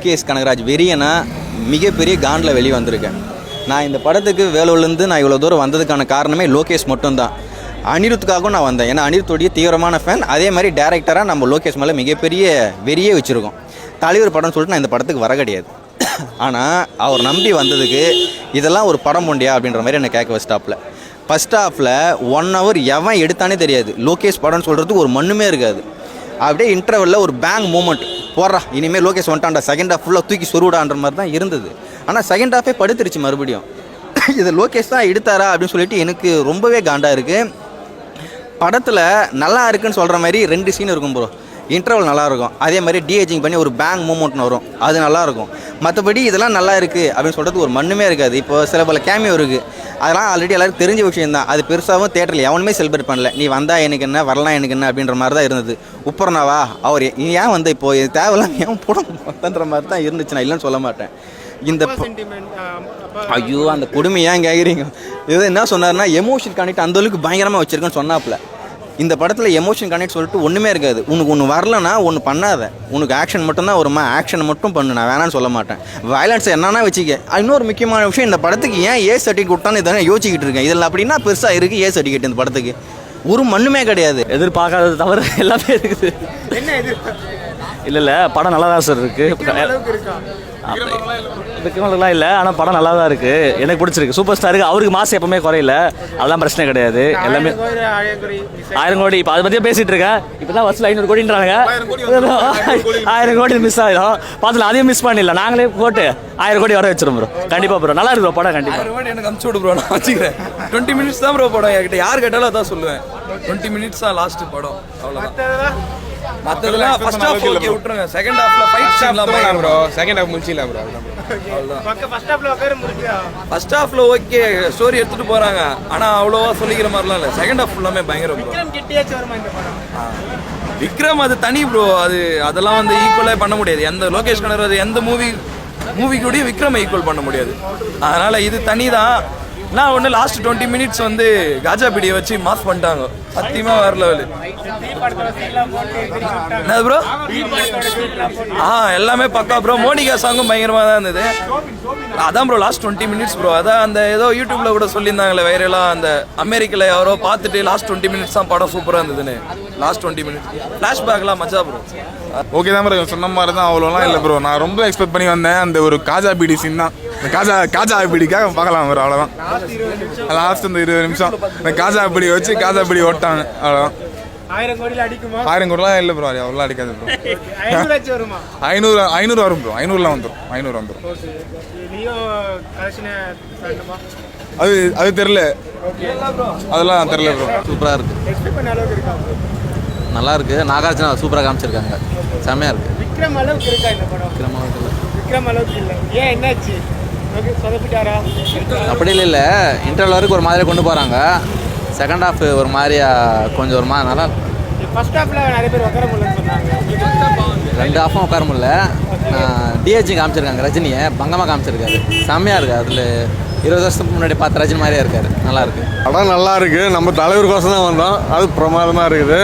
லோகேஷ் கனகராஜ் வெறியனா மிகப்பெரிய காண்டில் வெளியே வந்திருக்கேன். நான் இந்த படத்துக்கு வேலூர்லேருந்து நான் இவ்வளோ தூரம் வந்ததுக்கான காரணமே லோகேஷ் மட்டும்தான். அனிருத்துக்காகவும் நான் வந்தேன். ஏன்னா அனிருத்துடைய தீவிரமான ஃபேன். அதே மாதிரி டேரக்டராக நம்ம லோகேஷ் மேலே மிகப்பெரிய வெறியே வச்சுருக்கோம். தலைவர் படம்னு சொல்லிட்டு நான் இந்த படத்துக்கு வர கிடையாது. ஆனால் அவர் நம்பி வந்ததுக்கு இதெல்லாம் ஒரு படம் உண்டியா அப்படின்ற மாதிரி என்னை கேட்க வச்சிட்டாப்பில். ஃபஸ்ட் ஹாஃபில் 1 hour எவன் எடுத்தானே தெரியாது. லோகேஷ் படம்னு சொல்கிறதுக்கு ஒரு மண்ணுமே இருக்காது. அப்படியே இன்டர்வெல்லில் ஒரு பேங் மூமெண்ட் போடுறா, இனிமேல் லோகேஷ் வந்துட்டான்டா, செகண்ட் ஹாஃப் ஃபுல்லாக தூக்கி சொருவிடான்ற மாதிரி தான் இருந்தது. ஆனால் செகண்ட் ஹாஃபே படுத்துருச்சு மறுபடியும். இது லோகேஷ் தான் எடுத்தாரா அப்படின்னு சொல்லிட்டு எனக்கு ரொம்பவே காண்டாக இருக்குது. படத்தில் நல்லா இருக்குன்னு சொல்கிற மாதிரி 2 சீன் இருக்கும் ப்ரோ. இன்டர்வல் நல்லாயிருக்கும். அதே மாதிரி டிஏஜிங் பண்ணி ஒரு பேங் மூமெண்ட்னு வரும், அது நல்லாயிருக்கும். மற்றபடி இதெல்லாம் நல்லா இருக்குது அப்படின்னு சொல்கிறது ஒரு மண்ணுமே இருக்காது. இப்போ சில பல கேமியோ இருக்குது, அதெல்லாம் ஆல்ரெடி எல்லாருக்கும் தெரிஞ்ச விஷயந்தான். அது பெருசாகவும் தேட்டரில் எவனுமே செலிப்ரேட் பண்ணல. நீ வந்தால் எனக்கு என்ன, வரலாம் எனக்கு என்ன அப்படின்ற மாதிரி தான் இருந்தது. உப்பர்னாவா அவர் ஏன் வந்து இப்போது இது தேவையில்லாம் ஏன் போடன்ற மாதிரி தான் இருந்துச்சு. நான் இல்லைன்னு சொல்ல மாட்டேன். இந்த ஐயோ அந்த கொடுமை ஏன் கேட்குறீங்க? இது என்ன சொன்னார்னா எமோஷன் கனெக்ட் அந்தளவுக்கு பயங்கரமாக வச்சுருக்கேன்னு சொன்னாப்புல. இந்த படத்தில் எமோஷன் கனெக்ட் சொல்லிட்டு ஒன்றுமே இருக்காது. உனக்கு ஒன்று வரலன்னா ஒன்று பண்ணாத. உனக்கு ஆக்ஷன் மட்டும்தான் வருமா, ஆக்ஷன் மட்டும் பண்ணு, நான் வேணான்னு சொல்ல மாட்டேன். வயலன்ஸ் என்னன்னா வச்சுக்க. இன்னொரு முக்கியமான விஷயம், இந்த படத்துக்கு ஏன் ஏ சர்டிஃபிகேட் கொடுத்தான்னு இதை யோசிச்சுக்கிட்டு இருக்கேன். இதில் அப்படின்னா பெருசாக இருக்குது ஏ சர்டிஃபிகேட் இந்த படத்துக்கு ஒரு மண்ணுமே கிடையாது. எதிர்பார்க்காதது தவிர எல்லாமே இருக்குது. இல்லை படம் நல்லா தான் சார் இருக்குது. விக்ரமெல்லாம் இல்லை, ஆனால் படம் நல்லா தான் இருக்குது. எனக்கு பிடிச்சிருக்கு. சூப்பர் ஸ்டாருக்கு அவருக்கு மாசம் எப்பவுமே குறையில, அதெல்லாம் பிரச்சனை கிடையாது. எல்லாமே 1000 கோடி இப்போ அதை பற்றியே பேசிகிட்டு இருக்கேன். இப்போ தான் வருஷம் 500 கோடின்றாங்க. 1000 கோடி மிஸ் ஆகிடும். பார்த்துல அதையும் மிஸ் பண்ணிடல, நாங்களே போட்டு 1000 கோடி வர வச்சிரும் ப்ரோ. கண்டிப்பாக ப்ரோ நல்லா இருக்கு ப்ரோ படம். கண்டிப்பாக 1000 கோடி எனக்கு அனுப்பிச்சு விடு ப்ரோ, நான் வச்சுக்கிறேன். 20 minutes தான் ப்ரோ படம். என்கிட்ட யார் கேட்டாலும் அதான் சொல்லுவேன். 20 minutes தான் லாஸ்ட் படம், அவ்வளோதான். மற்றதெல்லாம் ஃபர்ஸ்ட் ஹாஃப் ஓகே விட்டுருங்க. செகண்ட் ஹாஃப்ல ஃபைட் சீன்லாம் ப்ரோ. செகண்ட் ஹாஃப் முடிச்சிடலாம் ப்ரோ. ஃபர்ஸ்ட் ஹாஃப்ல ஓகே ஸ்டோரி எடுத்துட்டு போறாங்க, ஆனா அவ்வளோவா சொல்லிக்கிற மாதிரிலாம் இல்லை. செகண்ட் ஹாஃப் ஃபுல்லாமே பயங்கரம் ப்ரோ. விக்ரம் அது தனி ப்ரோ. அதெல்லாம் வந்து ஈக்குவலே பண்ண முடியாது. எந்த லோகேஷ் கனகராஜ் எந்த மூவி கூடயும் விக்ரம் ஈக்குவல் பண்ண முடியாது. அதனால இது தனி தான். நான் ஒன்று லாஸ்ட் 20 minutes வந்து காஜா பிடியை வச்சு மாஸ் பண்ணிட்டாங்க. சத்தியமாக வேற லெவலு. என்ன ப்ரோ? எல்லாமே பக்கா ப்ரோ. மோனிகா சாங்கும் பயங்கரமாக தான் இருந்தது. அதான் ப்ரோ லாஸ்ட் 20 minutes ப்ரோ. அதான் அந்த ஏதோ யூடியூப்ல கூட சொல்லியிருந்தாங்களே வைரலாக, அந்த அமெரிக்கில் யாரோ பார்த்துட்டு லாஸ்ட் 20 minutes தான் படம் சூப்பராக இருந்ததுன்னு. லாஸ்ட் 20 minutes ஃப்ளாஷ்பேக்லாம் மச்சா ப்ரோ. ஓகே தான் ப்ரோ, சொன்ன மாதிரி தான். அவ்வளோலாம் இல்லை ப்ரோ. நான் ரொம்ப எக்ஸ்பெக்ட் பண்ணி வந்தேன். அந்த ஒரு காஜா பீடி சீன் தான். காஜா பீடிக்காக பார்க்கலாம் ப்ரோ, அவ்வளோதான். லாஸ்ட் இந்த 20 நிமிஷம் இந்த காஜா பீடி வச்சு காஜா பீடி ஓட்டாங்க, அவ்வளோதான். 1000 கோடிலாம் இல்லை ப்ரோ, அவ்வளோ அடிக்காது ப்ரோ. 500 வரும் ப்ரோ. 500லாம் வந்துடும். 500 வந்துடும். அது தெரில, அதெல்லாம் தெரில ப்ரோ. சூப்பராக இருக்குது, நல்லா இருக்குது. நாகார்ஜுனா சூப்பராக காமிச்சிருக்காங்க, செம்மையாக இருக்குது. விக்ரம் அளவுக்கு இருக்கா இந்த படம்? விக்ரம் அளவுக்கு இல்லை. ஏன் என்னாச்சு? அப்படி இல்லை, இன்டர்வல் வரைக்கும் ஒரு மாதிரியாக கொண்டு போகிறாங்க. செகண்ட் ஹாஃப் ஒரு மாதிரியா கொஞ்சம் ஒரு மாதிரி நல்லா. ஃபர்ஸ்ட் ஹாஃப்ல நிறைய பேர் உட்கார முடியலன்னு சொன்னாங்க. 2 ஹாஃபும் உட்கார முடியல. டிஹெச்சி காமிச்சிருக்காங்க, ரஜினியை பங்கமாக காமிச்சிருக்காரு, செம்மையாக இருக்குது. அதில் 20 வருஷத்துக்கு முன்னாடி பார்த்த ரஜினி மாதிரியே இருக்காரு, நல்லா இருக்குது. படம் நல்லா இருக்குது. நம்ம தலைவருக்கோசம் தான் வந்தோம். அது பிரமாதமாக இருக்குது,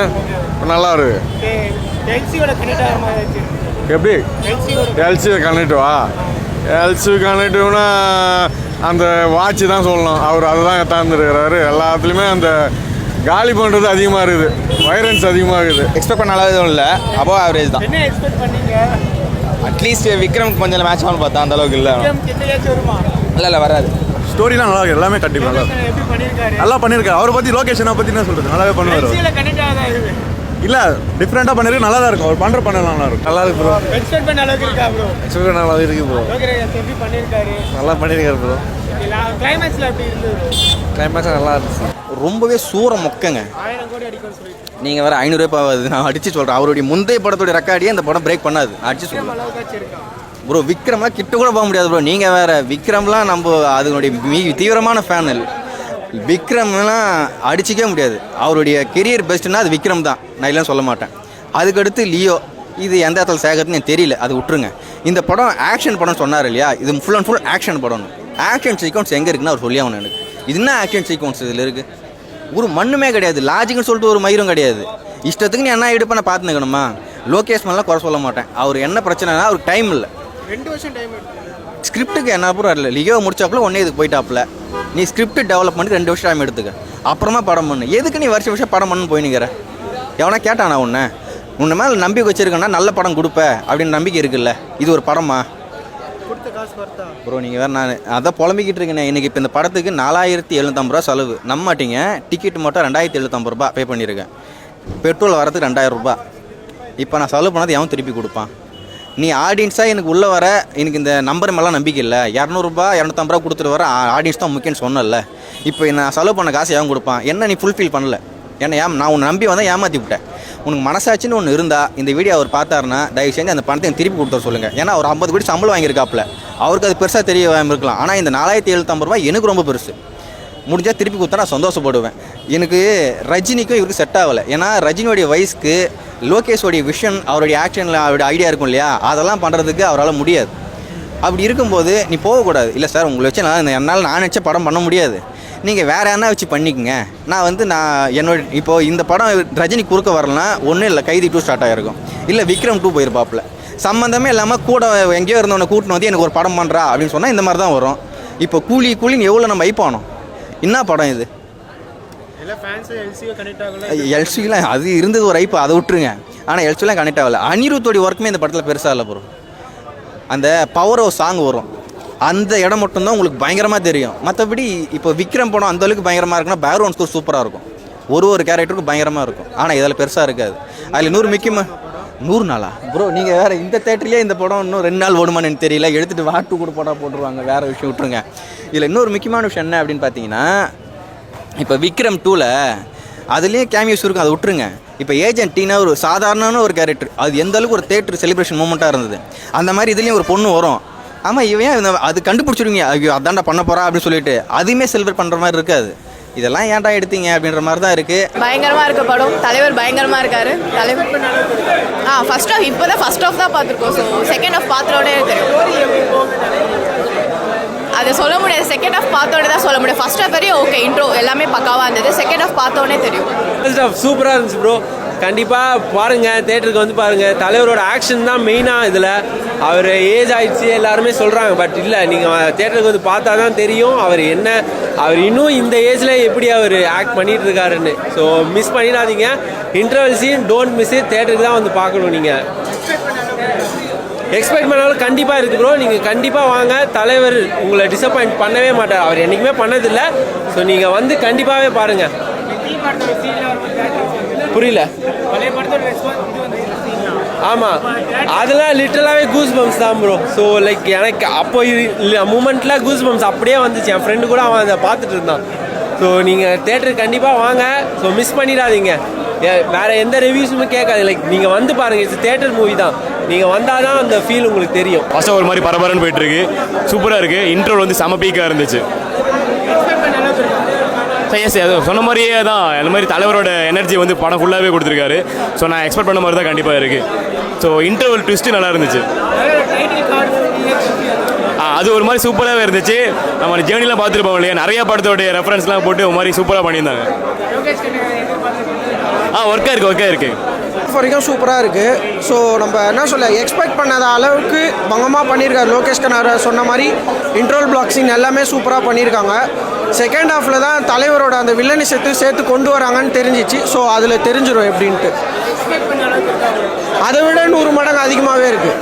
நல்லா இருக்குது. எப்படி எல்சி கனெக்டிவா? எல்சி கனெக்டிவ்னா அந்த வாட்ச் தான் சொல்லணும். அவர் அதை தான் எத்தாந்துருக்கிறாரு. எல்லாத்துலேயுமே அந்த காலி பண்ணுறது அதிகமாக இருக்குது, வைரன்ஸ் அதிகமாக இருக்குது. எக்ஸ்பெக்ட் பண்ண நல்லா எதுவும் இல்லை, அபோவ் ஆவரேஜ் தான். அட்லீஸ்ட் விக்ரம் கொஞ்சம் மேட்ச் ஆகணும் பார்த்தா, அந்த அளவுக்கு இல்லை. இல்லை வராது. ஸ்டோரிலாம் நல்லா இருக்குது, எல்லாமே கண்டிப்பாக நல்லா பண்ணியிருக்காரு. அவரை பற்றி லொகேஷனை பற்றி என்ன சொல்கிறது, நல்லாவே பண்ணுவார். இல்லை டிஃப்ரெண்ட்டாக பண்ணிருக்கு, நல்லா தான் இருக்கும். அவர் பண்ணுற பண்ணலாம் நல்லா இருக்கும். நல்லா இருக்கு ப்ரோ. எக்ஸ்பெக்ட் பண்ண அளவுக்கு இருக்கா ப்ரோ? எக்ஸ்பெக்ட் பண்ண அளவுக்கு இருக்கு ப்ரோ. எப்படி பண்ணியிருக்காரு? நல்லா பண்ணியிருக்காரு ப்ரோ. கிளைமேக்ஸில் எப்படி இருந்தது? கிளைமேக்ஸ் நல்லா இருந்துச்சு. ரொம்பவே சூற மொக்கங்க. 1000 கோடி அடிக்கும்னு சொல்லிட்டு நீங்கள் வேறு 500 ரூபாய் ஆகுது. நான் அடித்து சொல்கிறேன், அவருடைய முந்தைய படத்துடைய ரெக்கார்டியே இந்த படம் பிரேக் பண்ணாது. அடிச்சு சொல்கிறேன் ப்ரோ. விக்ரம்லாம் கிட்ட கூட போக முடியாது ப்ரோ. நீங்கள் வேறு விக்ரம்லாம் நம்ம அதனுடைய தீவிரமான ஃபேனல். விக்ரம்லாம் அடிச்சிக்கவே முடியாது. அவருடைய கெரியர் பெஸ்ட்டுன்னா அது விக்ரம் தான், நான் இல்லைன்னு சொல்ல மாட்டேன். அதுக்கடுத்து லியோ, இது எந்த இடத்துல சேகர்னு எனக்கு தெரியல, அது விட்டுருங்க. இந்த படம் ஆக்ஷன் படம் சொன்னார் இல்லையா, இது ஃபுல் அண்ட் ஃபுல் ஆக்ஷன் படம். ஆக்ஷன் சீக்வன்ஸ் எங்கே இருக்குன்னு அவர் சொல்லி ஆகணும் எனக்கு. இது என்ன ஆக்ஷன் சீக்வன்ஸ் இதில் இருக்குது? ஒரு மண்ணுமே கிடையாது. லாஜிக்னு சொல்லிட்டு ஒரு மயிரும் கிடையாது. இஷ்டத்துக்கு நீ என்ன எடுப்பேன் பார்த்துக்கணுமா? லோகேஷ் மேலாம் குறை சொல்ல மாட்டேன். அவர் என்ன பிரச்சனைனா அவருக்கு டைம் இல்லை. 2 வருஷம் டைம் எடுத்து ஸ்கிரிப்டுக்கு என்ன அப்புறம் இல்லை லியோ முடிச்சாப்புல ஒன்றே இதுக்கு போயிட்டாப்புல. நீ ஸ்கிரிப்ட் டெவலப் பண்ணி 2 வருஷம் டைம் எடுத்துக்க, அப்புறமா படம் பண்ணு. எதுக்கு நீ வருஷம் படம் பண்ணு போயினுங்கிற? எவனா கேட்டானா உன்னை மேலே நம்பிக்கை வச்சிருக்கேன்னா நல்ல படம் கொடுப்ப அப்படின்னு நம்பிக்கை இருக்குல்ல. இது ஒரு படமா கொடுத்த காசு பார்த்தா ப்ரோ? நீங்கள் வேறு நான் அதான் புலம்பிக்கிட்டு இருக்கேனே. இன்றைக்கி இப்போ இந்த படத்துக்கு 4750 ரூபா செலவு. நம்ப மாட்டீங்க, டிக்கெட் மட்டும் 2750 ரூபா பே பண்ணியிருக்கேன். பெட்ரோல் வரதுக்கு 2000 ரூபா. இப்போ நான் செலவு பண்ணது எவன் திருப்பி கொடுப்பான்? நீ ஆடியன்ஸாக எனக்கு உள்ளே வர எனக்கு இந்த நம்பர் மேலாம் நம்பிக்கை இல்லை. 200 250 ரூபா கொடுத்துட்டு வர ஆடியன்ஸ் தான் முக்கியம்னு சொன்னல. இப்போ நான் செலவு பண்ண காசு எவன் கொடுப்பான்? என்ன நீ ஃபுல்ஃபில் பண்ணல. ஏன்னா நான் உன்னை நம்பி வந்தால் ஏமாற்றி விட்டேன். உனக்கு மனசாட்சின்னு ஒன்று இருந்தால் இந்த வீடியோ அவர் பார்த்தாருன்னா தயவு செஞ்சு அந்த பணத்தை திருப்பி கொடுத்துட சொல்லுங்கள். ஏன்னா அவர் 50 கோடி சம்பளம் வாங்கியிருக்காப்புல. அவருக்கு அது பெருசாக தெரிய இருக்கலாம். ஆனால் இந்த 4750 ரூபா எனக்கு ரொம்ப பெருசு. முடிஞ்சால் திருப்பி கொடுத்தா நான் சந்தோஷப்படுவேன். எனக்கு ரஜினிக்கும் இவருக்கு செட் ஆகலை. ஏன்னா ரஜினியோடைய வயசுக்கு லோகேஷோடைய விஷன், அவருடைய ஆக்ஷனில் அவருடைய ஐடியா இருக்கும் இல்லையா, அதெல்லாம் பண்ணுறதுக்கு அவரால் முடியாது. அப்படி இருக்கும்போது நீ போகக்கூடாது. இல்லை சார் உங்களை வச்சு என்னால் நான் நினச்ச படம் பண்ண முடியாது, நீங்கள் வேறு என்ன வச்சு பண்ணிக்கங்க. நான் என்னோட இப்போது இந்த படம் ரஜினி குறுக்க வரலன்னா ஒன்றும் இல்லை, கைதி 2 ஸ்டார்ட் ஆகிருக்கும், இல்லை விக்ரம் 2 போயிருப்பாப்புல. சம்மந்தமே இல்லாமல் கூட எங்கேயோ இருந்தவனை கூட்டின்னு வந்து எனக்கு ஒரு படம் பண்ணுறா அப்படின்னு சொன்னால் இந்த மாதிரி தான் வரும். இப்போ கூலின்னு எவ்வளோ நம்ம ஐப்பானோம். என்ன படம் இது? எல்சிலாம் அது இருந்தது ஒரு ஐப்பு, அதை விட்டுருங்க. ஆனால் எல்சிலாம் கனெக்ட் ஆகலை. அனிருத்தோடைய ஒர்க்குமே இந்த படத்தில் பெருசாக இல்லை ப்ரோ. அந்த பவர் ஆஃப் சாங் வரும், அந்த இடம் மட்டும்தான் உங்களுக்கு பயங்கரமாக தெரியும். மற்றபடி இப்போ விக்ரம் படம் அந்தளவுக்கு பயங்கரமாக இருக்குன்னா பேக்ரவுண்ட் ஸ்கோர் சூப்பராக இருக்கும், ஒரு கேரக்டருக்கும் பயங்கரமாக இருக்கும். ஆனால் இதில் பெருசாக இருக்காது. அதில் 100 முக்கியமாக 100 நாளா ப்ரோ? நீங்கள் வேறு இந்த தேட்டர்லேயே இந்த படம் இன்னும் 2 நாள் ஓடுமான்னு எனக்கு தெரியல. எடுத்துகிட்டு வாட்டு கூட போட்டுருவாங்க, வேறு விஷயம் விட்டுருங்க. இதில் இன்னொரு முக்கியமான விஷயம் என்ன அப்படின்னு பார்த்தீங்கன்னா, இப்போ விக்ரம் 2ல் அதுலேயும் கேமியோஸ் இருக்கும், அதை விட்டுருங்க. இப்போ ஏஜென்ட் டீனா ஒரு சாதாரணமான ஒரு கேரக்டர், அது எந்த அளவுக்கு ஒரு தேட்டர் செலிப்ரேஷன் மூமெண்ட்டாக இருந்தது. அந்த மாதிரி இதுலேயும் ஒரு பொண்ணு வரும். ஆமாம், இவன் அது கண்டுபிடிச்சிடுவீங்க, ஐயோ அதான்டா பண்ண போகிறா அப்படின்னு சொல்லிட்டு அதுவுமே செலிப்ரேட் பண்ணுற மாதிரி இருக்காது. இதெல்லாம் ஏன்டா எடுத்தீங்க அப்படின்ற மாதிரி தான் இருக்குது. பயங்கரமாக இருக்க படம். தலைவர் பயங்கரமாக இருக்காரு. தலைவர் ஃபர்ஸ்ட் ஆஃப் இப்போ தான் ஃபர்ஸ்ட் ஆஃப் தான் பார்த்துருக்கோம். ஸோ செகண்ட் ஆஃப் பார்த்தோடனே தெரியும். அதை சொல்ல முடியாது, செகண்ட் ஆஃப் பார்த்தோடனே தான் சொல்ல முடியும். ஃபர்ஸ்ட் ஆஃப் வரையும் ஓகே, இன்ட்ரோ எல்லாமே பக்காவாக இருந்தது. செகண்ட் ஆஃப் பார்த்தோடனே தெரியும். ஃபர்ஸ்ட் ஆஃப் சூப்பராக இருந்துச்சு ப்ரோ. கண்டிப்பாக பாருங்கள், தேட்டருக்கு வந்து பாருங்கள். தலைவரோட ஆக்ஷன் தான் மெயினாக இதில். அவர் ஏஜ் ஆகிடுச்சு எல்லாருமே சொல்கிறாங்க, பட் இல்லை, நீங்கள் தேட்டருக்கு வந்து பார்த்தா தான் தெரியும் அவர் இன்னும் இந்த ஏஜில் எப்படி அவர் ஆக்ட் பண்ணிட்டு இருக்காருன்னு. ஸோ மிஸ் பண்ணிடாதீங்க. Interval scene don't miss it. தேட்டருக்கு தான் வந்து பார்க்கணும். நீங்கள் எக்ஸ்பெக்ட் பண்ணாலும் கண்டிப்பாக இருக்குது ப்ரோ. நீங்கள் கண்டிப்பாக வாங்க. தலைவர் உங்களை டிசப்பாயிண்ட் பண்ணவே மாட்டார், அவர் என்றைக்குமே பண்ணதில்லை. ஸோ நீங்கள் வந்து கண்டிப்பாகவே பாருங்கள். புரியல? ஆமாம், அதெல்லாம் லிட்டரலாகவே கூஸ் பம்ப்ஸ் தான் ப்ரோ. ஸோ லைக் எனக்கு அப்போ மூமெண்ட்டில் கூஸ் பம்ப்ஸ் அப்படியே வந்துச்சு. என் ஃப்ரெண்டு கூட அவன் அதை பார்த்துட்டு இருந்தான். ஸோ நீங்கள் தேட்டருக்கு கண்டிப்பாக வாங்க. ஸோ மிஸ் பண்ணிடாதீங்க. வேறு எந்த ரிவ்யூஸுமே கேட்காது. லைக் நீங்கள் வந்து பாருங்கள், இட்ஸ் தேட்டர் மூவி தான். நீங்கள் வந்தால் தான் அந்த ஃபீல் உங்களுக்கு தெரியும். ஃபர்ஸ்ட் ஒரு மாதிரி பரபரன்னு போயிட்டுருக்கு, சூப்பராக இருக்குது. இன்ட்ரோல் வந்து செம பீக்காக இருந்துச்சு. எஸ், அது சொன்ன மாதிரியே தான். அந்த மாதிரி தலைவரோட எனர்ஜி வந்து படம் ஃபுல்லாகவே கொடுத்துருக்காரு. ஸோ நான் எக்ஸ்பெக்ட் பண்ண மாதிரி தான் கண்டிப்பாக இருக்குது. ஸோ இன்டர்வல் ட்விஸ்ட்டு நல்லா இருந்துச்சு. அது ஒரு மாதிரி சூப்பராகவே இருந்துச்சு. நம்ம ஜேர்னிலாம் பார்த்துருப்போம் இல்லையா, நிறைய படத்தோடைய ரெஃபரன்ஸ்லாம் போட்டு ஒரு மாதிரி சூப்பராக பண்ணியிருந்தாங்க. ஒர்க்காக இருக்குது வரைக்கும் சூப்பராக இருக்குது. ஸோ நம்ம என்ன சொல்ல, எக்ஸ்பெக்ட் பண்ணாத அளவுக்கு பங்கமாக பண்ணியிருக்காரு லோகேஷ் கனகராஜ் சொன்ன மாதிரி. இன்ட்ரோல் பிளாக் சீன் எல்லாமே சூப்பராக பண்ணியிருக்காங்க. செகண்ட் ஹாஃபில் தான் தலைவரோட அந்த வில்லனி சேர்த்து கொண்டு வராங்கன்னு தெரிஞ்சிச்சு. ஸோ அதில் தெரிஞ்சிடும் எப்படின்ட்டு. அதை விட 100 மடங்கு அதிகமாகவே இருக்குது.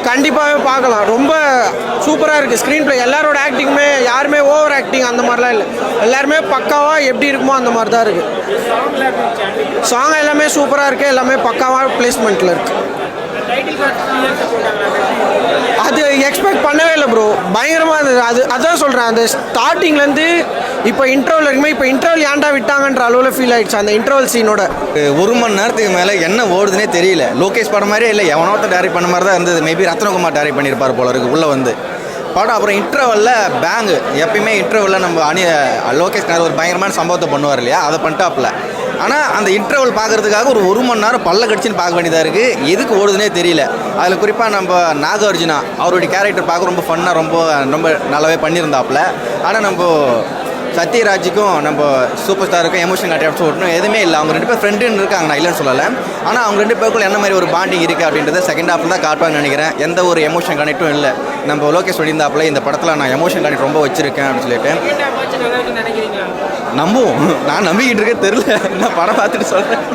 கண்டிப்பாகவே பார்க்கலாம். ரொம்ப சூப்பராக இருக்குது. ஸ்க்ரீன் ப்ளே எல்லாரோட ஆக்டிங்குமே, யாருமே ஓவர் ஆக்டிங் அந்த மாதிரிலாம் இல்லை. எல்லாருமே பக்காவாக எப்படி இருக்குமோ அந்த மாதிரி தான் இருக்குது. சாங் எல்லாமே சூப்பராக இருக்குது. எல்லாமே பக்காவாக பிளேஸ்மெண்ட்டில் இருக்குது. அது எக்ஸ்பெக்ட் பண்ணவே இல்லை ப்ரோ. பயங்கரமாக இருந்தது. அதான் சொல்கிறேன், அந்த ஸ்டார்டிங்லேருந்து இப்போ இன்டர்வல் இருக்குமே, இப்போ இன்டர்வல் ஏன்டா விட்டாங்கன்ற அளவில் ஃபீல் ஆகிடுச்சு அந்த இன்டர்வல் சீனோட. 1 மணி நேரத்துக்கு மேலே என்ன ஓடுதுன்னே தெரியல. லோகேஷ் படம் மாதிரியே இல்லை, எவனோத்த டைரக்ட் பண்ண மாதிரி தான் இருந்தது. மேபி ரத்னகுமார் டைரக்ட் பண்ணியிருப்பார் போல இருக்குது உள்ளே வந்து படம். அப்புறம் இன்டர்வலில் பேங்கு, எப்பயுமே இன்டர்வலில் நம்ம லோகேஷ் ஒரு பயங்கரமான சம்பவத்தை பண்ணுவார் இல்லையா, அதை பண்ணிட்டாப்புல. ஆனால் அந்த இன்டர்வல் பார்க்குறதுக்காக ஒரு 1 மணி நேரம் பல்ல கடிச்சுன்னு பார்க்க வேண்டியதாக இருக்குது. எதுக்கு ஓடுதுன்னே தெரியல. அதில் குறிப்பாக நம்ம நாகார்ஜுனா அவருடைய கேரக்டர் பார்க்க ரொம்ப ஃபன்னாக ரொம்ப நல்லாவே பண்ணியிருந்தாப்புல. ஆனால் நம்ம சத்யராஜுக்கும் நம்ம சூப்பர் ஸ்டாருக்கும் எமோஷன் காட்டி சொல்லணும் எதுவுமே இல்லை. அவங்க 2 பேர் ஃப்ரெண்டுன்னு இருக்காங்க, நான் இல்லைன்னு சொல்லலை. ஆனால் அவங்க 2 பேருக்குள்ள என்ன மாதிரி ஒரு பாண்டிங் இருக்குது அப்படின்றத செகண்ட் ஹாஃபில் தான் காட்டுவாங்கன்னு நினைக்கிறேன். எந்த ஒரு எமோஷன் கனெக்ட்டும் இல்லை. நம்ம லோகேஷ் சொல்லியிருந்தாப்புல இந்த படத்தில் நான் எமோஷன் கனெக்ட் ரொம்ப வச்சிருக்கேன் அப்படின்னு சொல்லிட்டு நம்புவோம். நான் நம்பிக்கிட்டு இருக்கேன், தெரில, நான் படம் பார்த்துட்டு சொல்கிறேன்.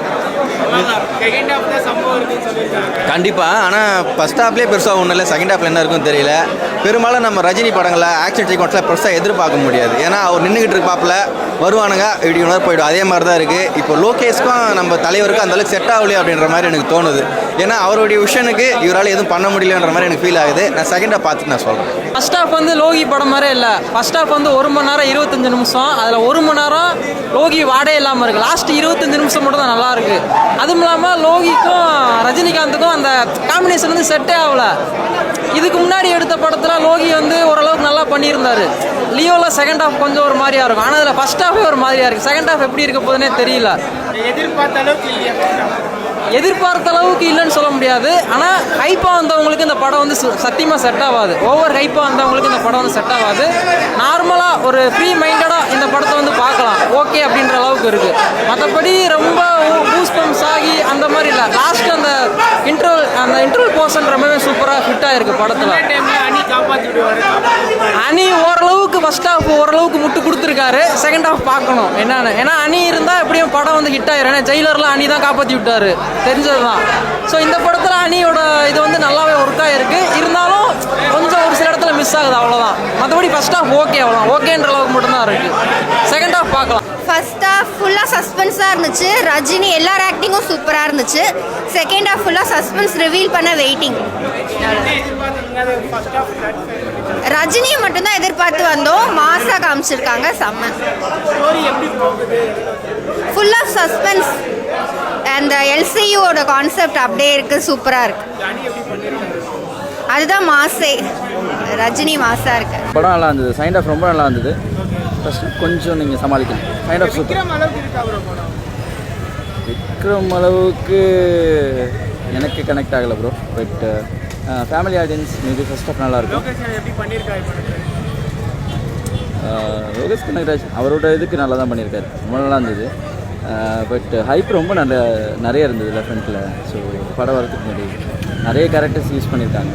கண்டிப்பாக. ஆனால் ஃபஸ்ட் ஹாஃப்லேயே பெருசாக ஒன்றும் இல்லை, செகண்ட் ஹாஃபில் என்ன இருக்குன்னு தெரியல. பெரும்பாலும் நம்ம ரஜினி படங்களை ஆக்ஷன் சீக்வன்ஸில் பெருசாக எதிர்பார்க்க முடியாது. ஏன்னா அவர் நின்றுக்கிட்டு இருப்பாப்பில் வருவானுங்க இப்படி உணர்வு போய்டும். அதே மாதிரி தான் இருக்குது. இப்போ லோகேஷ்க்கும் நம்ம தலைவருக்கும் அந்தளவுக்கு செட் ஆகலையே அப்படின்ற மாதிரி எனக்கு தோணுது. ஏன்னா அவருடைய விஷனுக்கு இவரால் எதுவும் பண்ண முடியலன்ற மாதிரி எனக்கு ஃபீல் ஆகுது. நான் செகண்ட் ஹாஃப் பார்த்துட்டு நான் சொல்கிறேன். ஃபர்ஸ்ட் ஹாஃப் வந்து லோகி படம் மாதிரியே இல்லை. ஃபர்ஸ்ட் ஹாஃப் வந்து 1 மணி நேரம் 25 நிமிஷம், அதில் 1 மணி நேரம் லோகி வாடே இல்லாமல் இருக்குது. லாஸ்ட் 25 நிமிஷம் மட்டும் தான் நல்லா இருக்குது. அதுவும் இல்லாமல் லோகிக்கும் ரஜினிகாந்துக்கும் அந்த காம்பினேஷன் வந்து செட்டே ஆகல. இதுக்கு முன்னாடி எடுத்த படத்தில் லோகி வந்து ஓரளவுக்கு நல்லா பண்ணியிருந்தார். லியோவில் செகண்ட் ஹாஃப் கொஞ்சம் ஒரு மாதிரியாக இருக்கும். ஆனால் அதில் ஃபர்ஸ்ட் ஹாஃபே ஒரு மாதிரியாக இருக்குது. செகண்ட் ஹாஃப் எப்படி இருக்க போதுன்னே தெரியல. எதிர்பார்த்த அளவுக்கு இல்லைன்னு சொல்ல முடியாது. ஆனால் ஹைப்பாக வந்தவங்களுக்கு இந்த படம் வந்து சத்தியமாக செட் ஆகாது. ஓவர் ஹைப்பாக வந்தவங்களுக்கு இந்த படம் வந்து செட் ஆகாது. நார்மலாக ஒரு ஃப்ரீ மைண்டடாக இந்த படத்தை வந்து பார்க்கலாம், ஓகே அப்படின்ற அளவுக்கு இருக்குது. மற்றபடி ரொம்ப பூஸ் பம்ப்ஸ் ஆகி அந்த மாதிரி இல்லை. லாஸ்ட் அந்த இன்டர்வல் போர்ஷன் ரொம்பவே சூப்பராக ஃபிட் ஆகிருக்கு படத்தில். அணி ஓரளவுக்கு ஃபர்ஸ்ட் ஹாஃப் ஓரளவுக்கு முட்டு கொடுத்துருக்காரு. செகண்ட் ஹாஃப் பார்க்கணும் என்னன்னு. ஏன்னா அணி இருந்தால் எப்படியும் படம் வந்து ஹிட் ஆயிரும். ஏன்னா ஜெயிலர்லாம் அணி தான் காப்பாற்றி விட்டாரு, தெரிஞ்சது தான். ஸோ இந்த படத்தில் அணியோட இது வந்து நல்லாவே ஒர்க் ஆகிருக்கு. இருந்தாலும் கொஞ்சம் ஒரு சில இடத்துல மிஸ் ஆகுது, அவ்வளோதான். மற்றபடி ஃபர்ஸ்ட் ஹாஃப் ஓகே, அவ்வளோ ஓகேன்ற அளவுக்கு மட்டும்தான் இருக்குது. செகண்ட் ஹாஃப் பார்க்கலாம். ஃபர்ஸ்ட் ஹாஃப் ஃபுல்லாக சஸ்பென்ஸாக இருந்துச்சு. ரஜினி எல்லார் ஆக்டிங்கும் சூப்பராக இருந்துச்சு. செகண்ட் ஹாஃப் ஃபுல்லாக சஸ்பென்ஸ் ரிவீல் பண்ண வெயிட்டிங். ரஜினியை மட்டும்தான் எதிர்பார்த்து வந்தோம். மாசா காமிச்சிருக்காங்க, செம்ம. Full of suspense. அந்த எல்சியூவோட கான்செப்ட் அப்படியே இருக்குது, சூப்பராக இருக்குது. அதுதான் மாசே, ரஜினி மாசா இருக்கு. படம் நல்லா இருந்தது. செகண்ட் ஹாஃப் ரொம்ப நல்லா இருந்தது. ஃபர்ஸ்ட் கொஞ்சம் நீங்கள் சமாளிக்கணும். Second half super. விக்ரம் அளவுக்கு எனக்கு கனெக்ட் ஆகலை bro. But family audience maybe first half நல்லாயிருக்கும். லோகேஷ் கனகராஜ் அவரோட இதுக்கு நல்லா தான் பண்ணியிருக்காரு, ரொம்ப நல்லா இருந்தது. பட் ஹைப் ரொம்ப நிறைய இருந்தது ஃப்ரண்ட்டில். ஸோ படம் வரதுக்கு முன்னாடி நிறைய கேரக்டர்ஸ் யூஸ் பண்ணியிருக்காங்க.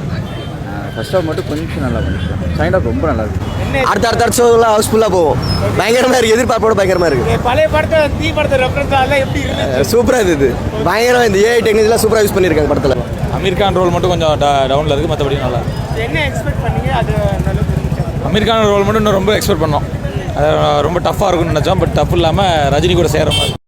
ஃபர்ஸ்ட் ஹாஃப் மட்டும் கொஞ்சம் நல்லா பண்ணியிருக்காங்க. செகண்ட் ஹாஃப் ரொம்ப நல்லா இருக்குது. அடுத்த ஷோலாம் ஹவுஸ்ஃபுல்லாக போவோம். பயங்கரமாக இருக்குது, எதிர்பார்ப்போட பயங்கரமாக இருக்குது. பழைய படத்தை தீ படத்தை ரெஃபரன்ஸ் எப்படி சூப்பராக இருந்தது. பயங்கரமாக இந்த ஏஐ டெக்னிக்லாம் சூப்பராக யூஸ் பண்ணியிருக்காங்க படத்தில். அமீர் கான் ரோல் மட்டும் கொஞ்சம் டவுனில் இருக்குது, மற்றபடி நல்லா. என்ன எக்ஸ்பெக்ட் பண்ணீங்க? அது அமீர் கான் ரோல் மட்டும் இன்னும் ரொம்ப எக்ஸ்பெக்ட் பண்ணோம். அது ரொம்ப டஃப்பாக இருக்கும்னு நினச்சோம். பட் டஃப் இல்லாமல் ரஜினி கூட சேர மாதிரி